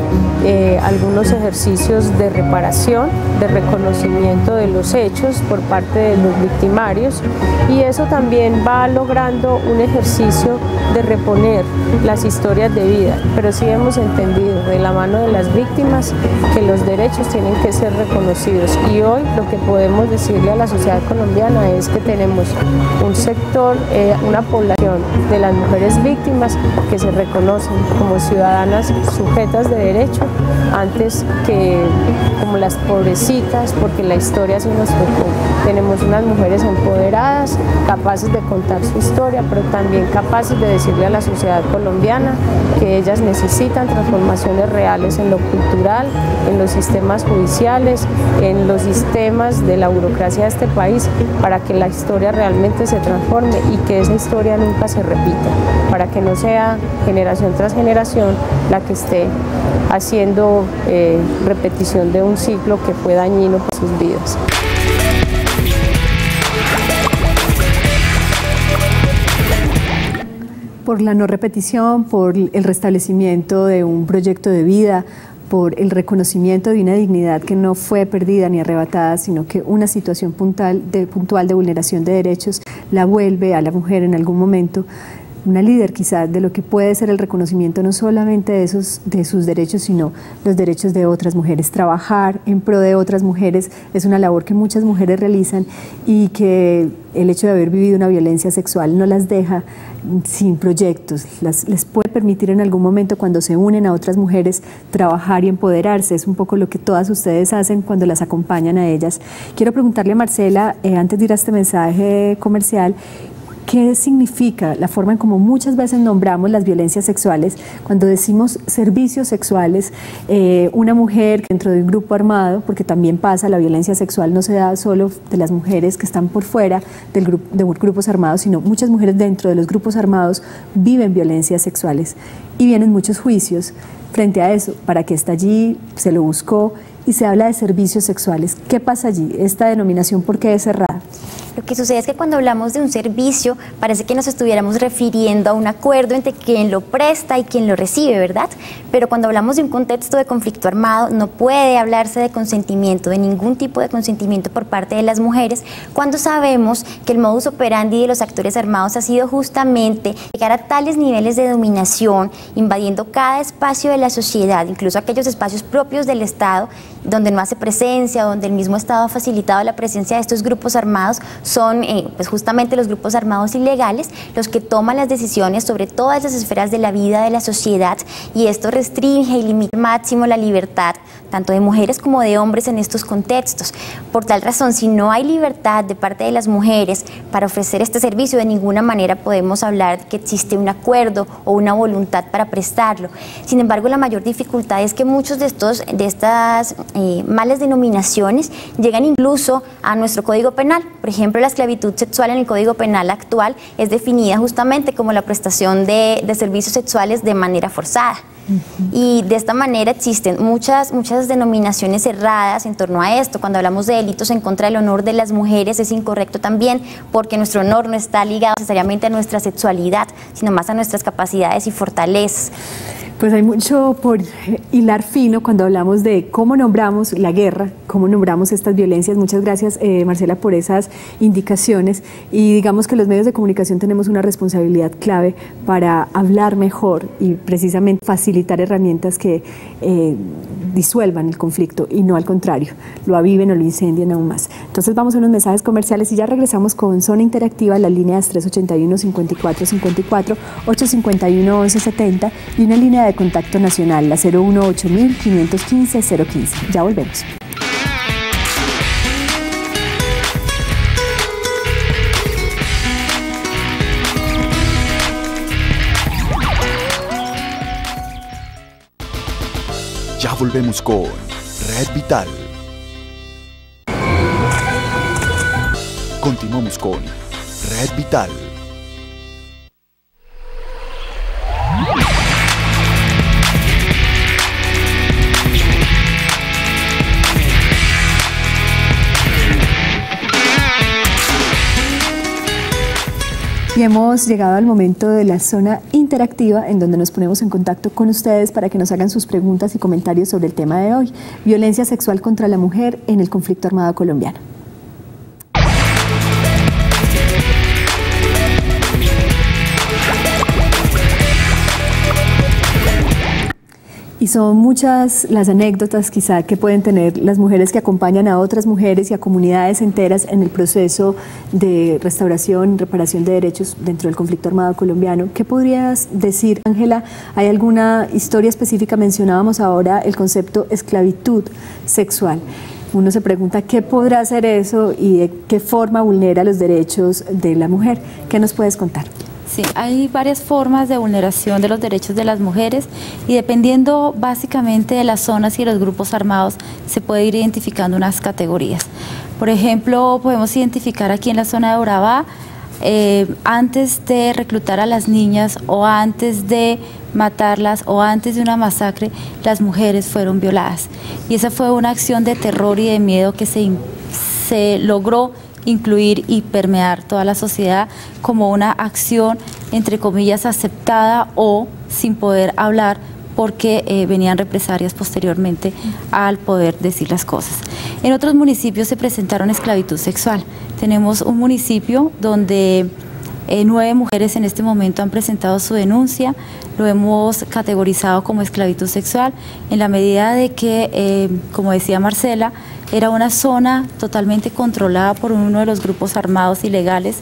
algunos ejercicios de reparación, de reconocimiento de los hechos por parte de los victimarios, y eso también va logrando un ejercicio de reponer las historias de vida, pero sí hemos entendido de la mano de las víctimas que los derechos tienen que ser reconocidos, y hoy lo que podemos decirle a la sociedad colombiana es que tenemos un sector, una población de las mujeres víctimas que se reconocen como ciudadanas sujetas de derecho antes que como las pobrecitas, porque la historia sí nos tocó. Tenemos unas mujeres empoderadas, capaces de contar su historia, pero también capaces de decirle a la sociedad colombiana que ellas necesitan transformaciones reales en lo cultural, en los sistemas judiciales, en los sistemas de la burocracia de este país, para que la historia realmente se transforme y que esa historia nunca se repita, para que no sea generación tras generación la que esté haciendo repetición de un ciclo que fue dañino para sus vidas. Por la no repetición, por el restablecimiento de un proyecto de vida, por el reconocimiento de una dignidad que no fue perdida ni arrebatada, sino que una situación puntual de vulneración de derechos la vuelve a la mujer en algún momento una líder quizás de lo que puede ser el reconocimiento no solamente de sus derechos, sino los derechos de otras mujeres. Trabajar en pro de otras mujeres es una labor que muchas mujeres realizan y que el hecho de haber vivido una violencia sexual no las deja sin proyectos, les puede permitir en algún momento, cuando se unen a otras mujeres, trabajar y empoderarse. Es un poco lo que todas ustedes hacen cuando las acompañan a ellas. Quiero preguntarle a Marcela, antes de ir a este mensaje comercial, ¿qué significa la forma en cómo muchas veces nombramos las violencias sexuales? Cuando decimos servicios sexuales, una mujer dentro de un grupo armado, porque también pasa, la violencia sexual no se da solo de las mujeres que están por fuera de grupos armados, sino muchas mujeres dentro de los grupos armados viven violencias sexuales y vienen muchos juicios frente a eso. ¿Para qué está allí? ¿Se lo buscó? Y se habla de servicios sexuales. ¿Qué pasa allí? ¿Esta denominación por qué es cerrada? Lo que sucede es que cuando hablamos de un servicio, parece que nos estuviéramos refiriendo a un acuerdo entre quien lo presta y quien lo recibe, ¿verdad? Pero cuando hablamos de un contexto de conflicto armado, no puede hablarse de consentimiento, de ningún tipo de consentimiento por parte de las mujeres, cuando sabemos que el modus operandi de los actores armados ha sido justamente llegar a tales niveles de dominación, invadiendo cada espacio de la sociedad, incluso aquellos espacios propios del Estado, donde no hace presencia, donde el mismo Estado ha facilitado la presencia de estos grupos armados. Son pues justamente los grupos armados ilegales los que toman las decisiones sobre todas las esferas de la vida de la sociedad, y esto restringe y limita al máximo la libertad tanto de mujeres como de hombres en estos contextos. Por tal razón, si no hay libertad de parte de las mujeres para ofrecer este servicio, de ninguna manera podemos hablar de que existe un acuerdo o una voluntad para prestarlo. Sin embargo, la mayor dificultad es que muchos de estas malas denominaciones llegan incluso a nuestro Código Penal. Por ejemplo, la esclavitud sexual en el Código Penal actual es definida justamente como la prestación de servicios sexuales de manera forzada. Y de esta manera existen muchas denominaciones erradas en torno a esto. Cuando hablamos de delitos en contra del honor de las mujeres es incorrecto también, porque nuestro honor no está ligado necesariamente a nuestra sexualidad, sino más a nuestras capacidades y fortalezas. Pues hay mucho por hilar fino cuando hablamos de cómo nombramos la guerra, cómo nombramos estas violencias. Muchas gracias, Marcela, por esas indicaciones. Y digamos que los medios de comunicación tenemos una responsabilidad clave para hablar mejor y precisamente facilitar herramientas que disuelvan el conflicto y no al contrario, lo aviven o lo incendien aún más. Entonces vamos a unos mensajes comerciales y ya regresamos con Zona Interactiva, las líneas 381-5454, 851-1170 y una línea de contacto nacional, la 018-515-015. Ya volvemos. Ya volvemos con Red Vital. Continuamos con Red Vital. Y hemos llegado al momento de la zona interactiva en donde nos ponemos en contacto con ustedes para que nos hagan sus preguntas y comentarios sobre el tema de hoy, violencia sexual contra la mujer en el conflicto armado colombiano. Y son muchas las anécdotas quizá que pueden tener las mujeres que acompañan a otras mujeres y a comunidades enteras en el proceso de restauración, reparación de derechos dentro del conflicto armado colombiano. ¿Qué podrías decir, Ángela? ¿Hay alguna historia específica? Mencionábamos ahora el concepto esclavitud sexual. Uno se pregunta qué podrá hacer eso y de qué forma vulnera los derechos de la mujer. ¿Qué nos puedes contar? Sí, hay varias formas de vulneración de los derechos de las mujeres y dependiendo básicamente de las zonas y los grupos armados se puede ir identificando unas categorías. Por ejemplo, podemos identificar aquí en la zona de Urabá, antes de reclutar a las niñas o antes de matarlas o antes de una masacre, las mujeres fueron violadas. Y esa fue una acción de terror y de miedo que se logró incluir y permear toda la sociedad como una acción, entre comillas, aceptada o sin poder hablar porque venían represalias posteriormente al poder decir las cosas. En otros municipios se presentaron esclavitud sexual. Tenemos un municipio donde 9 mujeres en este momento han presentado su denuncia, lo hemos categorizado como esclavitud sexual en la medida de que, como decía Marcela, era una zona totalmente controlada por uno de los grupos armados ilegales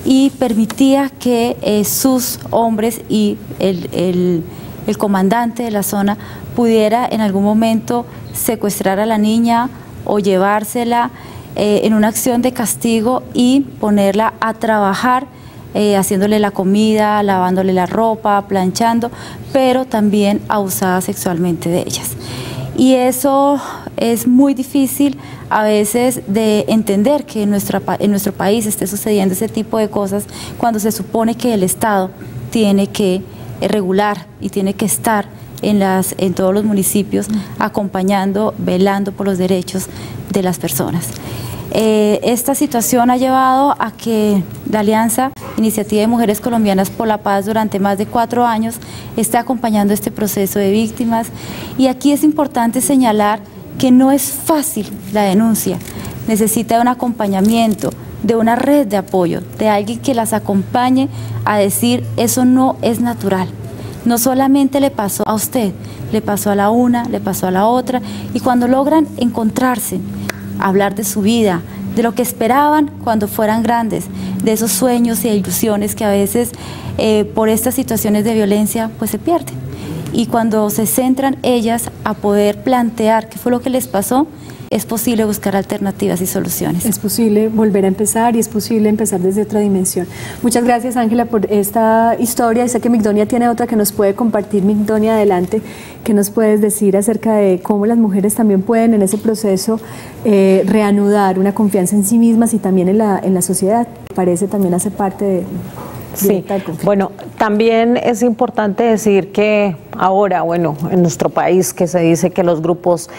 y permitía que sus hombres y el comandante de la zona pudiera en algún momento secuestrar a la niña o llevársela en una acción de castigo y ponerla a trabajar haciéndole la comida, lavándole la ropa, planchando, pero también abusada sexualmente de ellas. Y eso es muy difícil a veces de entender que en nuestro país esté sucediendo ese tipo de cosas cuando se supone que el Estado tiene que regular y tiene que estar en todos los municipios acompañando, velando por los derechos de las personas. Esta situación ha llevado a que la Alianza Iniciativa de Mujeres Colombianas por la Paz durante más de 4 años está acompañando este proceso de víctimas y aquí es importante señalar que no es fácil la denuncia, necesita de un acompañamiento, de una red de apoyo, de alguien que las acompañe a decir eso no es natural. No solamente le pasó a usted, le pasó a la una, le pasó a la otra y cuando logran encontrarse, hablar de su vida, de lo que esperaban cuando fueran grandes, de esos sueños y ilusiones que a veces por estas situaciones de violencia pues se pierden. Y cuando se centran ellas a poder plantear qué fue lo que les pasó, es posible buscar alternativas y soluciones. Es posible volver a empezar y es posible empezar desde otra dimensión. Muchas gracias, Ángela, por esta historia. Y sé que Migdonia tiene otra que nos puede compartir. Migdonia, adelante. ¿Qué nos puedes decir acerca de cómo las mujeres también pueden en ese proceso reanudar una confianza en sí mismas y también en la sociedad? Parece también hace parte de... Sí, bueno, también es importante decir que ahora, bueno, en nuestro país que se dice que los grupos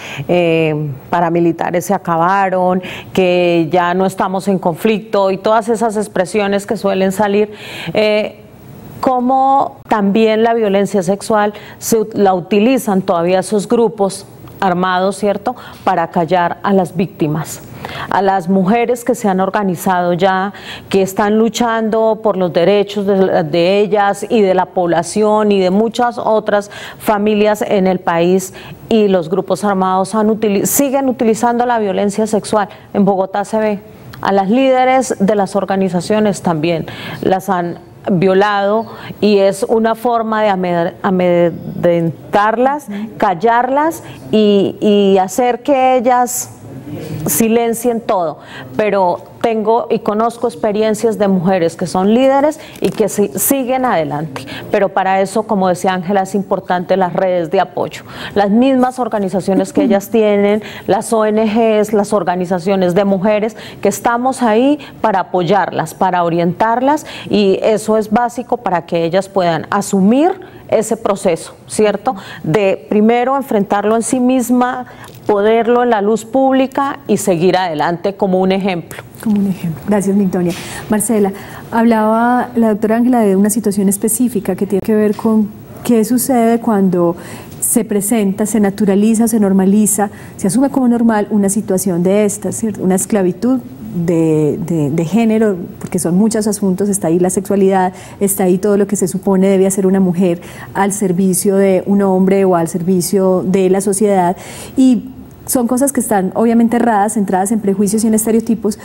paramilitares se acabaron, que ya no estamos en conflicto y todas esas expresiones que suelen salir, cómo también la violencia sexual la utilizan todavía esos grupos armados, ¿cierto?, para callar a las víctimas, a las mujeres que se han organizado ya, que están luchando por los derechos de ellas y de la población y de muchas otras familias en el país, y los grupos armados siguen utilizando la violencia sexual. En Bogotá se ve, a las líderes de las organizaciones también las han violado, y es una forma de amedrentarlas, callarlas y hacer que ellas silencien todo. Pero tengo y conozco experiencias de mujeres que son líderes y que siguen adelante, pero para eso, como decía Ángela, es importante las redes de apoyo, las mismas organizaciones que ellas tienen, las ONGs, las organizaciones de mujeres, que estamos ahí para apoyarlas, para orientarlas, y eso es básico para que ellas puedan asumir ese proceso, ¿cierto?, de primero enfrentarlo en sí misma, ponerlo en la luz pública y seguir adelante como un ejemplo. Como un ejemplo. Gracias, Migdonia. Marcela, hablaba la doctora Ángela de una situación específica que tiene que ver con qué sucede cuando se presenta, se naturaliza, se normaliza, se asume como normal una situación de estas, ¿cierto?, una esclavitud de género, porque son muchos asuntos. Está ahí la sexualidad, está ahí todo lo que se supone debe hacer una mujer al servicio de un hombre o al servicio de la sociedad, y son cosas que están obviamente erradas, centradas en prejuicios y en estereotipos.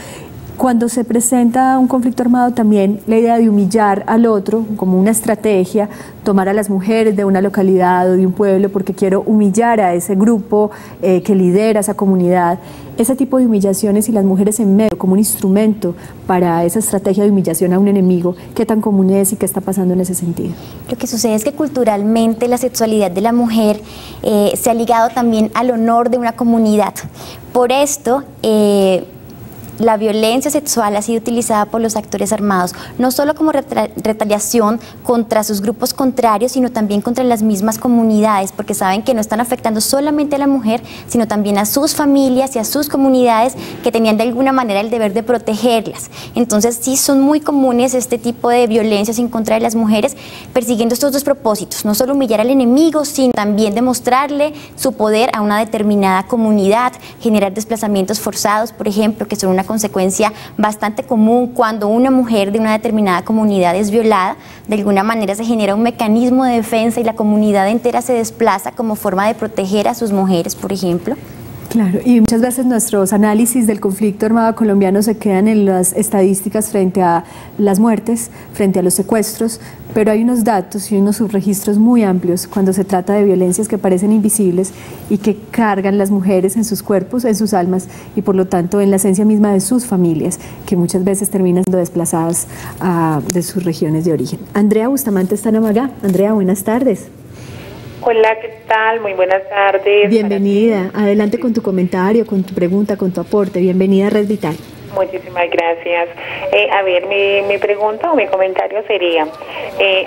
Cuando se presenta un conflicto armado, también la idea de humillar al otro como una estrategia, tomar a las mujeres de una localidad o de un pueblo porque quiero humillar a ese grupo que lidera esa comunidad, ese tipo de humillaciones y las mujeres en medio como un instrumento para esa estrategia de humillación a un enemigo, ¿qué tan común es y qué está pasando en ese sentido? Lo que sucede es que culturalmente la sexualidad de la mujer se ha ligado también al honor de una comunidad. Por esto, la violencia sexual ha sido utilizada por los actores armados, no solo como retaliación contra sus grupos contrarios, sino también contra las mismas comunidades, porque saben que no están afectando solamente a la mujer, sino también a sus familias y a sus comunidades que tenían de alguna manera el deber de protegerlas. Entonces sí son muy comunes este tipo de violencias en contra de las mujeres, persiguiendo estos dos propósitos, no solo humillar al enemigo, sino también demostrarle su poder a una determinada comunidad, generar desplazamientos forzados, por ejemplo, que son una consecuencia bastante común cuando una mujer de una determinada comunidad es violada. De alguna manera se genera un mecanismo de defensa y la comunidad entera se desplaza como forma de proteger a sus mujeres, por ejemplo. Claro, y muchas veces nuestros análisis del conflicto armado colombiano se quedan en las estadísticas frente a las muertes, frente a los secuestros, pero hay unos datos y unos subregistros muy amplios cuando se trata de violencias que parecen invisibles y que cargan las mujeres en sus cuerpos, en sus almas y por lo tanto en la esencia misma de sus familias, que muchas veces terminan siendo desplazadas de sus regiones de origen. Andrea Bustamante está en Amagá. Andrea, buenas tardes. Hola, ¿qué tal? Muy buenas tardes. Bienvenida. Adelante con tu comentario, con tu pregunta, con tu aporte. Bienvenida a Red Vital. Muchísimas gracias. A ver, mi pregunta o mi comentario sería,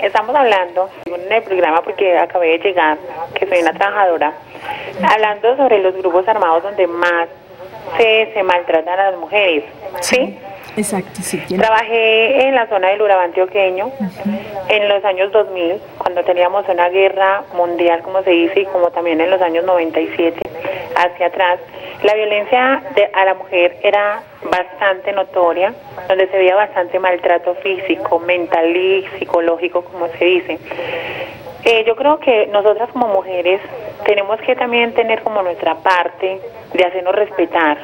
estamos hablando en el programa, porque acabé de llegar, que soy una trabajadora, hablando sobre los grupos armados donde más se maltratan a las mujeres, ¿sí? Exacto, sí. Trabajé en la zona del Urabá antioqueño en los años 2000, cuando teníamos una guerra mundial, como se dice, y como también en los años 97 hacia atrás. La violencia a la mujer era bastante notoria, donde se veía bastante maltrato físico, mental y psicológico, como se dice. Yo creo que nosotras como mujeres tenemos que también tener como nuestra parte de hacernos respetar.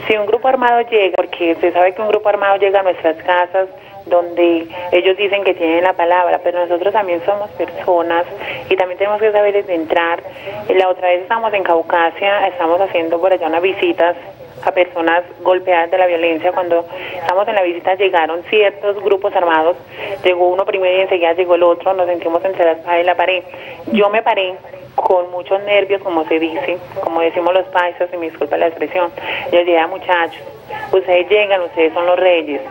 Si un grupo armado llega, porque se sabe que un grupo armado llega a nuestras casas, donde ellos dicen que tienen la palabra, pero nosotros también somos personas y también tenemos que saber desde entrar. La otra vez estamos en Caucasia, estamos haciendo por allá unas visitas a personas golpeadas de la violencia. Cuando estamos en la visita llegaron ciertos grupos armados, llegó uno primero y enseguida llegó el otro, nos sentimos entre la espada y la pared. Yo me paré con muchos nervios, como se dice, como decimos los paisas, y me disculpa la expresión. Yo decía, muchachos, ustedes llegan, ustedes son los reyes.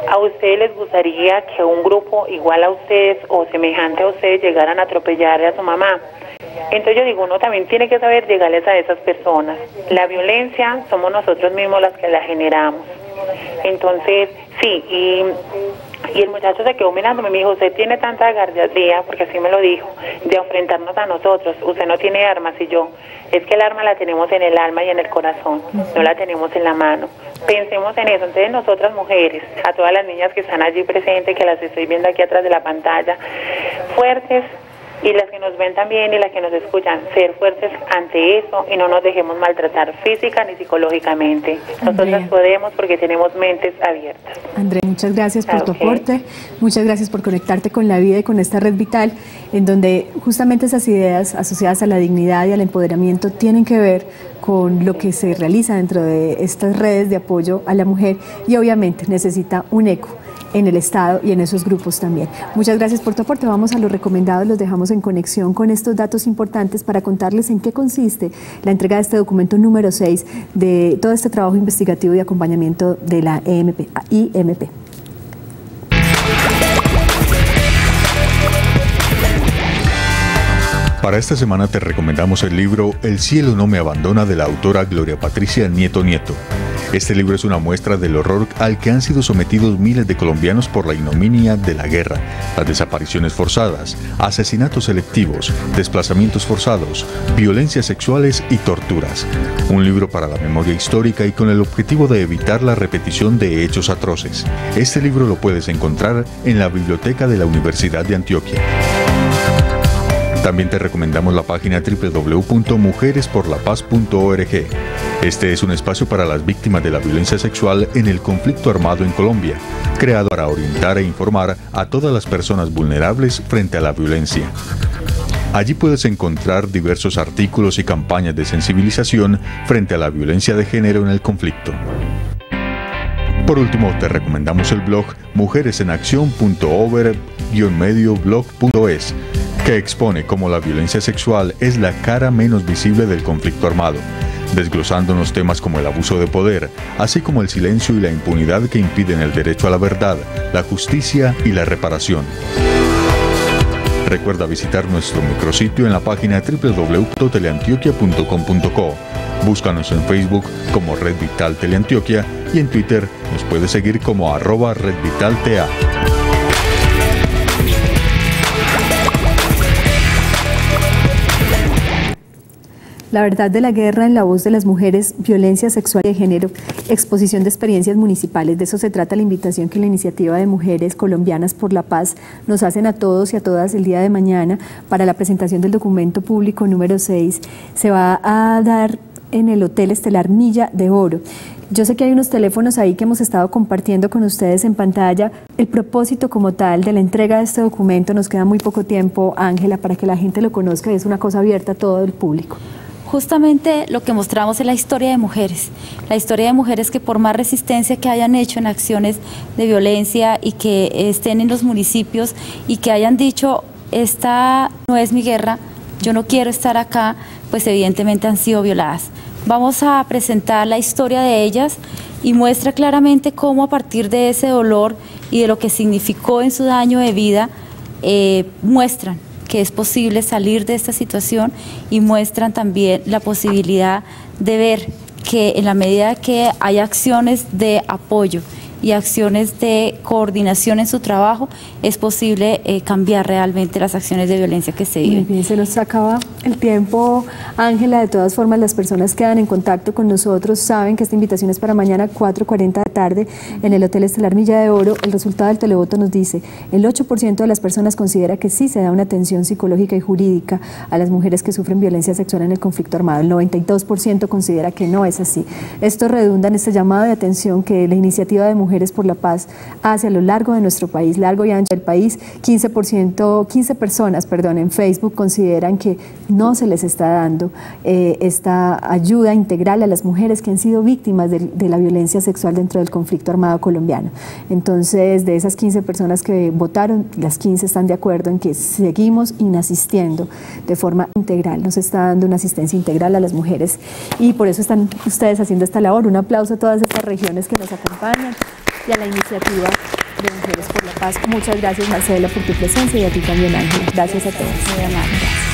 ¿A ustedes les gustaría que un grupo igual a ustedes o semejante a ustedes llegaran a atropellarle a su mamá? Entonces yo digo, uno también tiene que saber llegarles a esas personas. La violencia somos nosotros mismos las que la generamos. Entonces, sí, y Y el muchacho se quedó mirándome, me dijo, usted tiene tanta gallardía, porque así me lo dijo, de enfrentarnos a nosotros, usted no tiene armas. Y yo, es que el arma la tenemos en el alma y en el corazón, no la tenemos en la mano. Pensemos en eso. Entonces nosotras mujeres, a todas las niñas que están allí presentes, que las estoy viendo aquí atrás de la pantalla, fuertes, y las que nos ven también y las que nos escuchan, ser fuertes ante eso y no nos dejemos maltratar física ni psicológicamente. Nosotras podemos porque tenemos mentes abiertas. Andrea, muchas gracias por tu aporte, muchas gracias por conectarte con la vida y con esta red vital, en donde justamente esas ideas asociadas a la dignidad y al empoderamiento tienen que ver con lo que se realiza dentro de estas redes de apoyo a la mujer y obviamente necesita un eco en el Estado y en esos grupos también. Muchas gracias por tu aporte. Vamos a los recomendados, los dejamos en conexión con estos datos importantes para contarles en qué consiste la entrega de este documento número 6 de todo este trabajo investigativo y acompañamiento de la IMP. Para esta semana te recomendamos el libro El cielo no me abandona, de la autora Gloria Patricia Nieto Nieto. Este libro es una muestra del horror al que han sido sometidos miles de colombianos por la ignominia de la guerra, las desapariciones forzadas, asesinatos selectivos, desplazamientos forzados, violencias sexuales y torturas. Un libro para la memoria histórica y con el objetivo de evitar la repetición de hechos atroces. Este libro lo puedes encontrar en la biblioteca de la Universidad de Antioquia. También te recomendamos la página www.mujeresporlapaz.org. Este es un espacio para las víctimas de la violencia sexual en el conflicto armado en Colombia, creado para orientar e informar a todas las personas vulnerables frente a la violencia. Allí puedes encontrar diversos artículos y campañas de sensibilización frente a la violencia de género en el conflicto. Por último, te recomendamos el blog mujeresenaccion.over-medioblog.es, que expone cómo la violencia sexual es la cara menos visible del conflicto armado, desglosándonos temas como el abuso de poder, así como el silencio y la impunidad que impiden el derecho a la verdad, la justicia y la reparación. Recuerda visitar nuestro micrositio en la página www.teleantioquia.com.co. Búscanos en Facebook como Red Vital Teleantioquia y en Twitter nos puedes seguir como @RedVitalTA. La verdad de la guerra en la voz de las mujeres, violencia sexual y de género, exposición de experiencias municipales. De eso se trata la invitación que la Iniciativa de Mujeres Colombianas por la Paz nos hacen a todos y a todas el día de mañana para la presentación del documento público número 6. Se va a dar en el Hotel Estelar Milla de Oro. Yo sé que hay unos teléfonos ahí que hemos estado compartiendo con ustedes en pantalla. El propósito como tal de la entrega de este documento, nos queda muy poco tiempo, Ángela, para que la gente lo conozca, y es una cosa abierta a todo el público. Justamente lo que mostramos es la historia de mujeres que por más resistencia que hayan hecho en acciones de violencia y que estén en los municipios y que hayan dicho, esta no es mi guerra, yo no quiero estar acá, pues evidentemente han sido violadas. Vamos a presentar la historia de ellas y muestra claramente cómo a partir de ese dolor y de lo que significó en su daño de vida, muestran que es posible salir de esta situación y muestran también la posibilidad de ver que en la medida que hay acciones de apoyo y acciones de coordinación en su trabajo, es posible cambiar realmente las acciones de violencia que se viven. Muy bien, se nos acaba el tiempo, Ángela. De todas formas, las personas que quedan en contacto con nosotros saben que esta invitación es para mañana 4:40 de la tarde en el Hotel Estelar Milla de Oro. El resultado del televoto nos dice, el 8% de las personas considera que sí se da una atención psicológica y jurídica a las mujeres que sufren violencia sexual en el conflicto armado. El 92% considera que no es así. Esto redunda en este llamado de atención que la Iniciativa de Mujeres por la Paz hace a lo largo de nuestro país, largo y ancho del país. 15 personas en Facebook consideran que no se les está dando esta ayuda integral a las mujeres que han sido víctimas de la violencia sexual dentro del conflicto armado colombiano. Entonces, de esas 15 personas que votaron, las 15 están de acuerdo en que seguimos inasistiendo de forma integral, no se está dando una asistencia integral a las mujeres, y por eso están ustedes haciendo esta labor. Un aplauso a todas estas regiones que nos acompañan y a la Iniciativa de Mujeres por la Paz. Muchas gracias, Marcela, por tu presencia, y a ti también, Ángela. Gracias a todos. Muy amable.